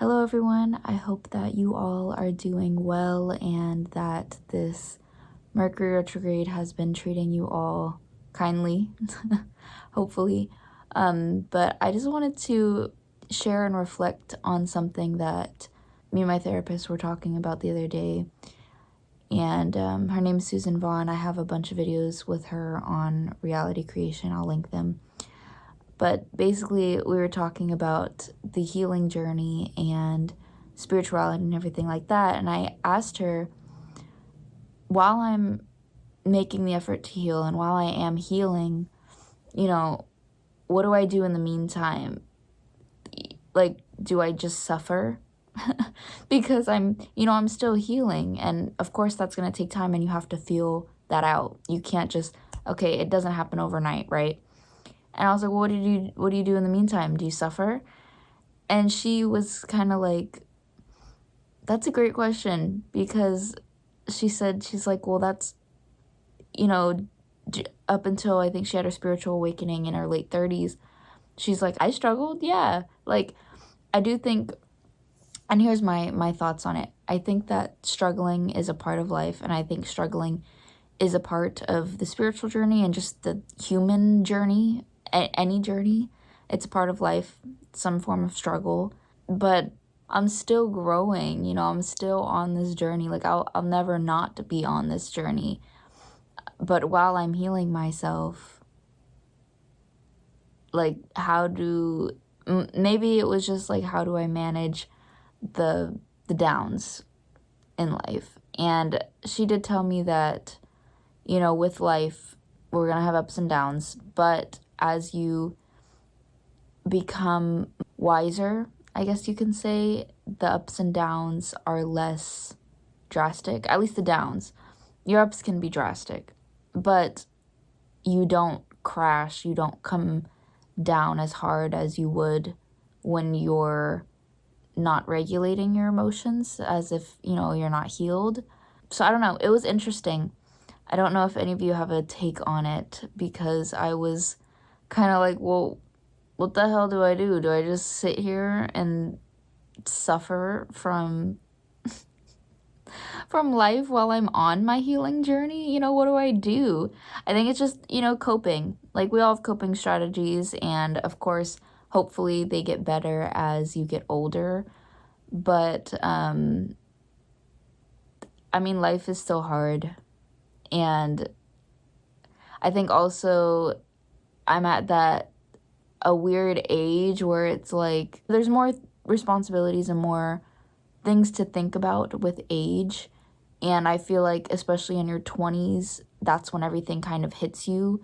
Hello everyone, I hope that you all are doing well and that this Mercury retrograde has been treating you all kindly, hopefully. But I just wanted to share and reflect on something that me and my therapist were talking about the other day. And her name's Susan Vaughn. I have a bunch of videos with her on reality creation. I'll link them. But basically, we were talking about the healing journey and spirituality and everything like that. And I asked her, while I'm making the effort to heal and while I am healing, what do I do in the meantime? Like, do I just suffer? Because I'm still healing. And of course, that's going to take time and you have to feel that out. You can't just, okay, it doesn't happen overnight, right? And I was like, well, what do you do in the meantime? Do you suffer? And she was kind of like, that's a great question, because she's like, well, that's, up until I think she had her spiritual awakening in her late 30s. She's like, I struggled. Yeah. Like, I do think, and here's my thoughts on it. I think that struggling is a part of life. And I think struggling is a part of the spiritual journey and just the human journey. Any journey, it's a part of life, some form of struggle. But I'm still growing, I'm still on this journey. Like, I'll never not be on this journey. But while I'm healing myself, like, maybe it was just like, how do I manage the downs in life? And she did tell me that, with life, we're gonna have ups and downs, but as you become wiser, I guess you can say, the ups and downs are less drastic. At least the downs. Your ups can be drastic, but you don't crash. You don't come down as hard as you would when you're not regulating your emotions, as if, you're not healed. So I don't know. It was interesting. I don't know if any of you have a take on it, because I was kind of like, well, what the hell do I do? Do I just sit here and suffer from life while I'm on my healing journey? What do I do? I think it's just, coping. Like, we all have coping strategies, and of course, hopefully they get better as you get older. But life is still hard. And I think also I'm at a weird age where it's like there's more responsibilities and more things to think about with age. And I feel like, especially in your 20s, that's when everything kind of hits you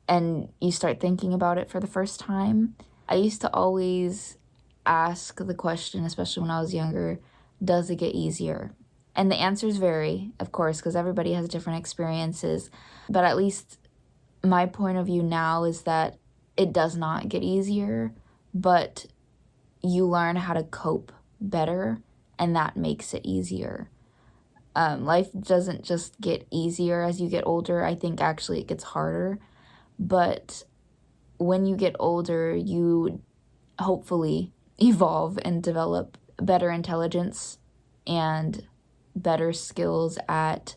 and you start thinking about it for the first time. I used to always ask the question, especially when I was younger, does it get easier? And the answers vary, of course, because everybody has different experiences. But at least my point of view now is that it does not get easier, but you learn how to cope better, and that makes it easier. Life doesn't just get easier as you get older. I think actually it gets harder. But when you get older, you hopefully evolve and develop better intelligence and better skills at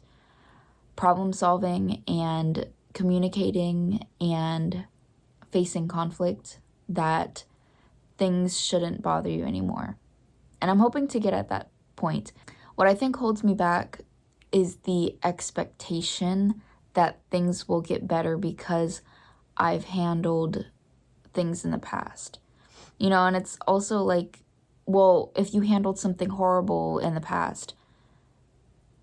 problem solving and communicating and facing conflict, that things shouldn't bother you anymore. And I'm hoping to get at that point. What I think holds me back is the expectation that things will get better because I've handled things in the past. And it's also like, well, if you handled something horrible in the past,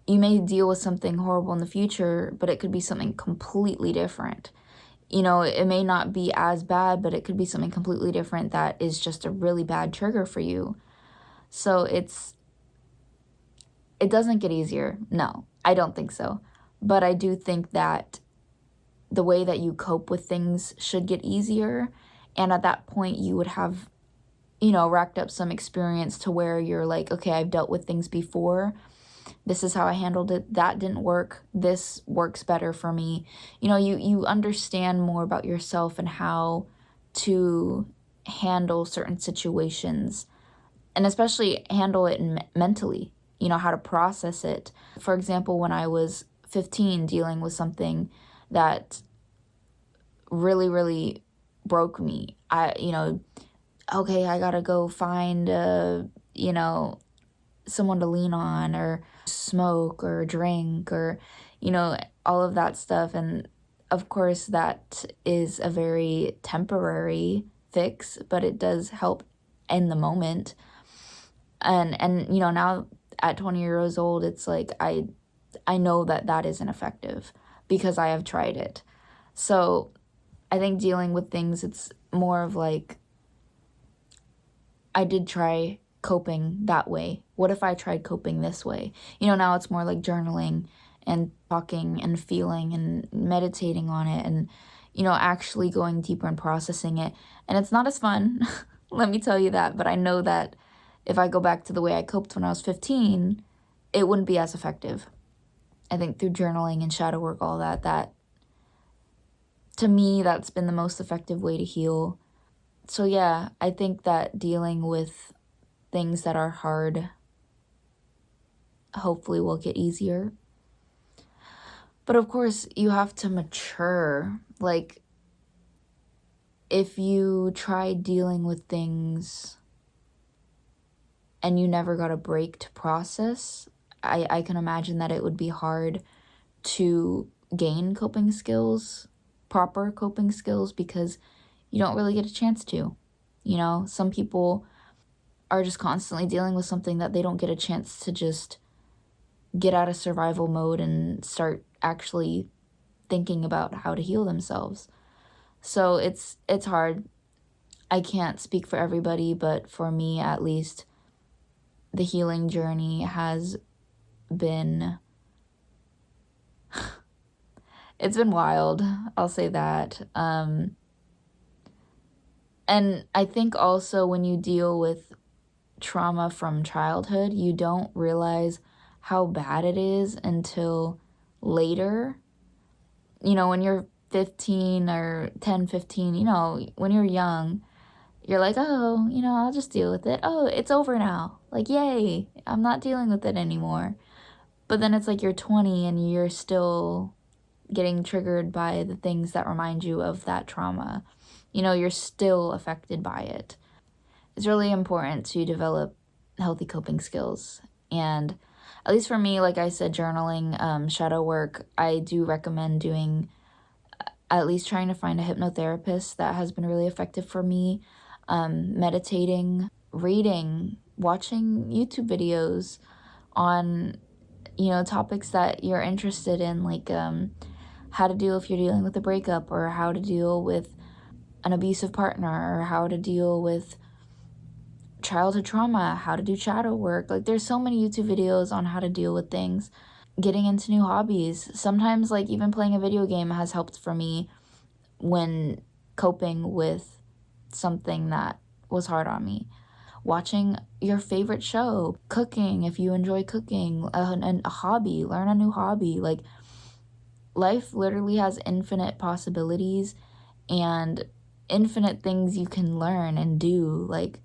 you may deal with something horrible in the future, but it could be something completely different. It may not be as bad, but it could be something completely different that is just a really bad trigger for you. So it doesn't get easier. No, I don't think so. But I do think that the way that you cope with things should get easier. And at that point, you would have, racked up some experience to where you're like, okay, I've dealt with things before. This is how I handled it. That didn't work. This works better for me. You understand more about yourself and how to handle certain situations. and especially handle it mentally, you know, how to process it. For example, when I was 15 dealing with something that really, really broke me, okay, I gotta go find, someone to lean on or smoke or drink or, all of that stuff. And of course, that is a very temporary fix, but it does help in the moment. And now at 20 years old, it's like I know that that isn't effective because I have tried it. So I think dealing with things, it's more of like, I did try coping that way. What if I tried coping this way? Now it's more like journaling and talking and feeling and meditating on it and, actually going deeper and processing it. And it's not as fun, let me tell you that. But I know that if I go back to the way I coped when I was 15, it wouldn't be as effective. I think through journaling and shadow work, all that to me, that's been the most effective way to heal. So yeah, I think that dealing with things that are hard hopefully will get easier. But of course, you have to mature. Like, if you try dealing with things and you never got a break to process, I can imagine that it would be hard to gain coping skills, proper coping skills, because you don't really get a chance to. Some people are just constantly dealing with something that they don't get a chance to just get out of survival mode and start actually thinking about how to heal themselves. So it's hard. I can't speak for everybody, but for me at least, the healing journey has been it's been wild, I'll say that. And I think also when you deal with trauma from childhood, you don't realize how bad it is until later. When you're 15 or 10, 15, when you're young, you're like, oh, I'll just deal with it. Oh, it's over now. Like, yay, I'm not dealing with it anymore. But then it's like you're 20 and you're still getting triggered by the things that remind you of that trauma. You're still affected by it. It's really important to develop healthy coping skills. And at least for me, like I said, journaling, shadow work, I do recommend doing, at least trying to find a hypnotherapist. That has been really effective for me. Meditating, reading, watching YouTube videos on, topics that you're interested in, like how to deal if you're dealing with a breakup, or how to deal with an abusive partner, or how to deal with childhood trauma, how to do shadow work. Like, there's so many YouTube videos on how to deal with things. Getting into new hobbies. Sometimes, like, even playing a video game has helped for me when coping with something that was hard on me. Watching your favorite show, cooking if you enjoy cooking, a hobby, learn a new hobby. Like, life literally has infinite possibilities and infinite things you can learn and do. Like,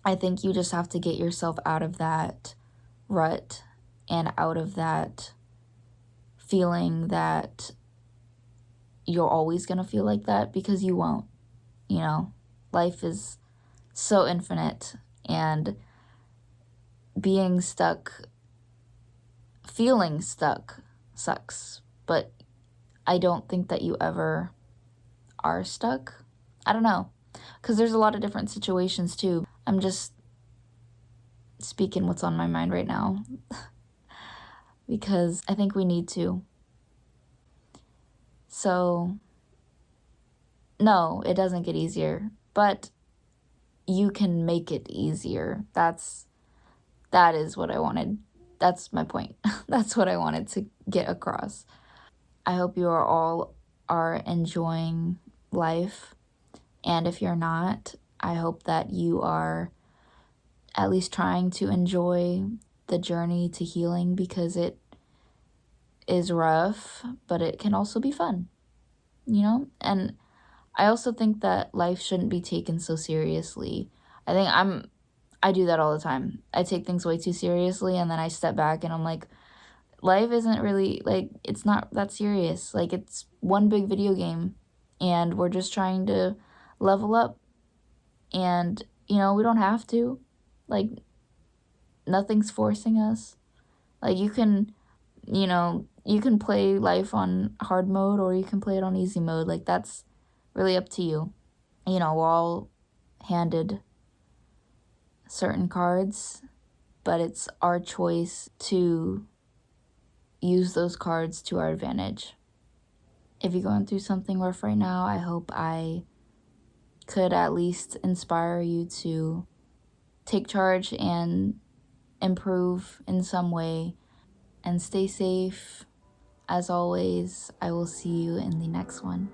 I think you just have to get yourself out of that rut and out of that feeling that you're always going to feel like that, because you won't. Life is so infinite, and being stuck, feeling stuck sucks. But I don't think that you ever are stuck. I don't know, because there's a lot of different situations too. I'm just speaking what's on my mind right now because I think we need to. So, no, it doesn't get easier, but you can make it easier. That is what I wanted. That's my point. That's what I wanted to get across. I hope you are enjoying life. And if you're not, I hope that you are at least trying to enjoy the journey to healing, because it is rough, but it can also be fun, And I also think that life shouldn't be taken so seriously. I think I do that all the time. I take things way too seriously, and then I step back and I'm like, life isn't really, like, it's not that serious. Like, it's one big video game, and we're just trying to level up. And, you know, we don't have to. Like, nothing's forcing us. Like, you can, you know, you can play life on hard mode or you can play it on easy mode. Like, that's really up to you. You know, we're all handed certain cards, but it's our choice to use those cards to our advantage. If you're going through something rough right now, I hope I could at least inspire you to take charge and improve in some way, and stay safe. As always, I will see you in the next one.